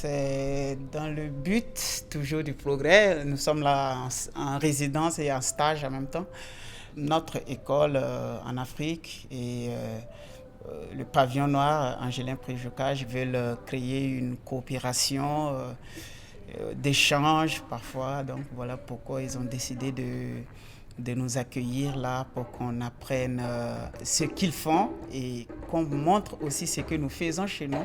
C'est dans le but toujours du progrès. Nous sommes là en résidence et en stage en même temps. Notre école en Afrique et le pavillon noir Angelin Préjocage veulent créer une coopération d'échange parfois. Donc voilà pourquoi ils ont décidé de nous accueillir là pour qu'on apprenne ce qu'ils font et qu'on montre aussi ce que nous faisons chez nous.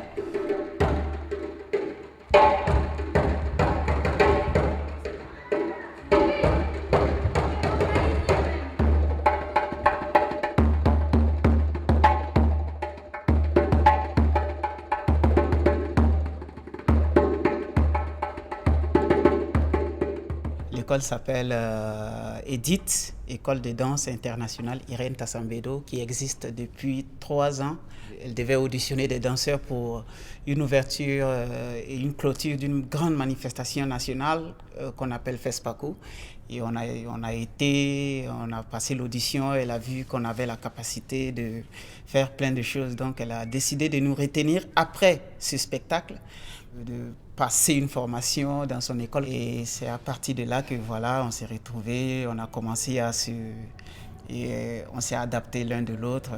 L'école s'appelle EDIT, École de danse internationale Irène Tassambedo, qui existe depuis 3 ans. Elle devait auditionner des danseurs pour une ouverture et une clôture d'une grande manifestation nationale qu'on appelle FESPACO. Et on a passé l'audition, elle a vu qu'on avait la capacité de faire plein de choses. Donc elle a décidé de nous retenir après ce spectacle, de passer une formation dans son école. Et c'est à partir de là que voilà, on s'est retrouvés, on a commencé et on s'est adapté l'un de l'autre.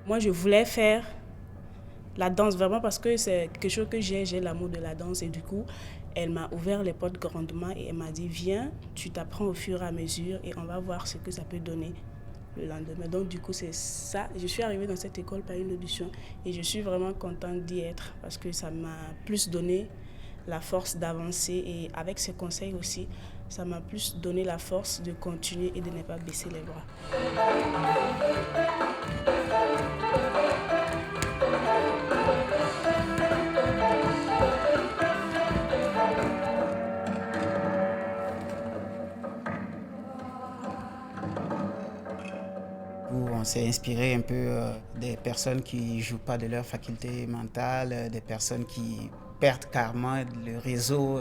Moi, je voulais faire la danse vraiment parce que c'est quelque chose que j'ai l'amour de la danse et du coup, elle m'a ouvert les portes grandement et elle m'a dit viens, tu t'apprends au fur et à mesure et on va voir ce que ça peut donner le lendemain. Donc du coup, c'est ça. Je suis arrivée dans cette école par une audition et je suis vraiment contente d'y être parce que ça m'a plus donné la force d'avancer et avec ces conseils aussi, ça m'a plus donné la force de continuer et de ne pas baisser les bras. On s'est inspiré un peu des personnes qui ne jouent pas de leur faculté mentale, des personnes qui perdent carrément le réseau.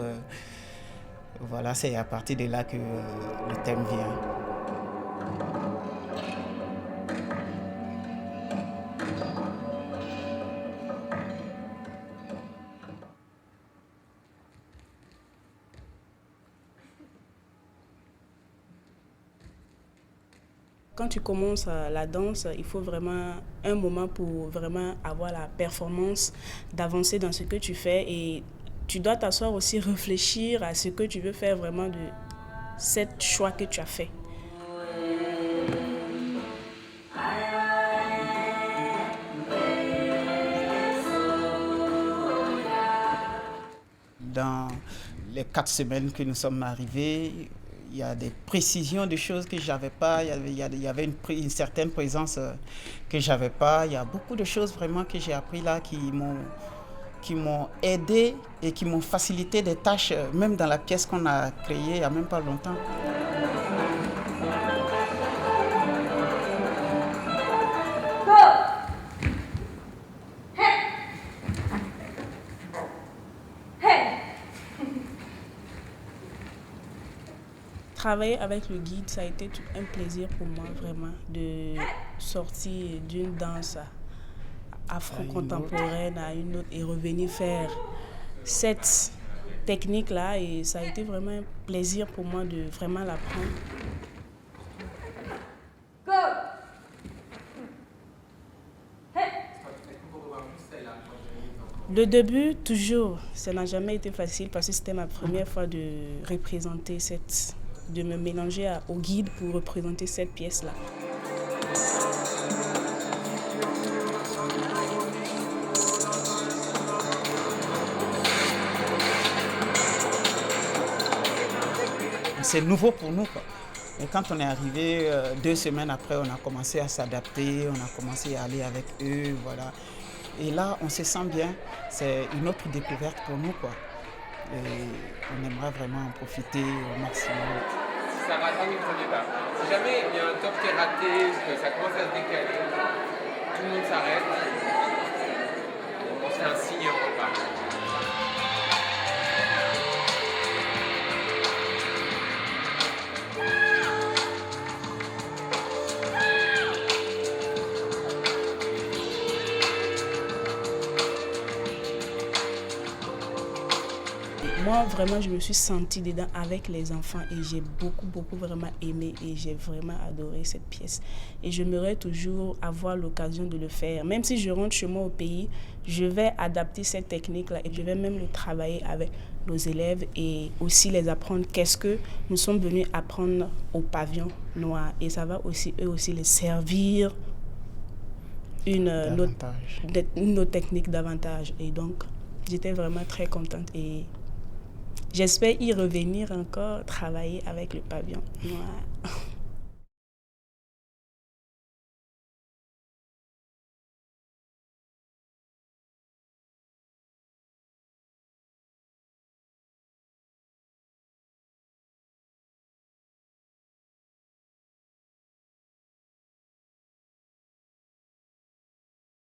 Voilà, c'est à partir de là que le thème vient. Quand tu commences la danse, il faut vraiment un moment pour vraiment avoir la performance, d'avancer dans ce que tu fais et tu dois t'asseoir aussi, réfléchir à ce que tu veux faire vraiment de cet choix que tu as fait. Dans les 4 semaines que nous sommes arrivés, il y a des précisions de choses que je n'avais pas, il y avait une certaine présence que je n'avais pas. Il y a beaucoup de choses vraiment que j'ai appris là qui m'ont aidé et qui m'ont facilité des tâches, même dans la pièce qu'on a créée il n'y a même pas longtemps. Travailler avec le guide, ça a été un plaisir pour moi vraiment de sortir d'une danse afro-contemporaine à une autre et revenir faire cette technique-là et ça a été vraiment un plaisir pour moi de vraiment l'apprendre. Le début, toujours, ça n'a jamais été facile parce que c'était ma première fois de représenter de me mélanger au guide pour représenter cette pièce-là. C'est nouveau pour nous, quoi. Et quand on est arrivé 2 semaines après, on a commencé à s'adapter, on a commencé à aller avec eux, voilà. Et là, on se sent bien. C'est une autre découverte pour nous, quoi. Et on aimerait vraiment en profiter au maximum. Si ça rate une premier pas. Si jamais il y a un top qui est raté, que ça commence à se décaler, tout le monde s'arrête. On fait un signe et on repart. Moi, vraiment, je me suis sentie dedans avec les enfants et j'ai beaucoup vraiment aimé et j'ai vraiment adoré cette pièce. Et j'aimerais toujours avoir l'occasion de le faire. Même si je rentre chez moi au pays, je vais adapter cette technique-là et je vais même le travailler avec nos élèves et aussi les apprendre qu'est-ce que nous sommes venus apprendre au pavillon noir. Et ça va aussi, eux aussi, les servir une autre technique davantage. Et donc, j'étais vraiment très contente et j'espère y revenir encore, travailler avec le pavillon noir.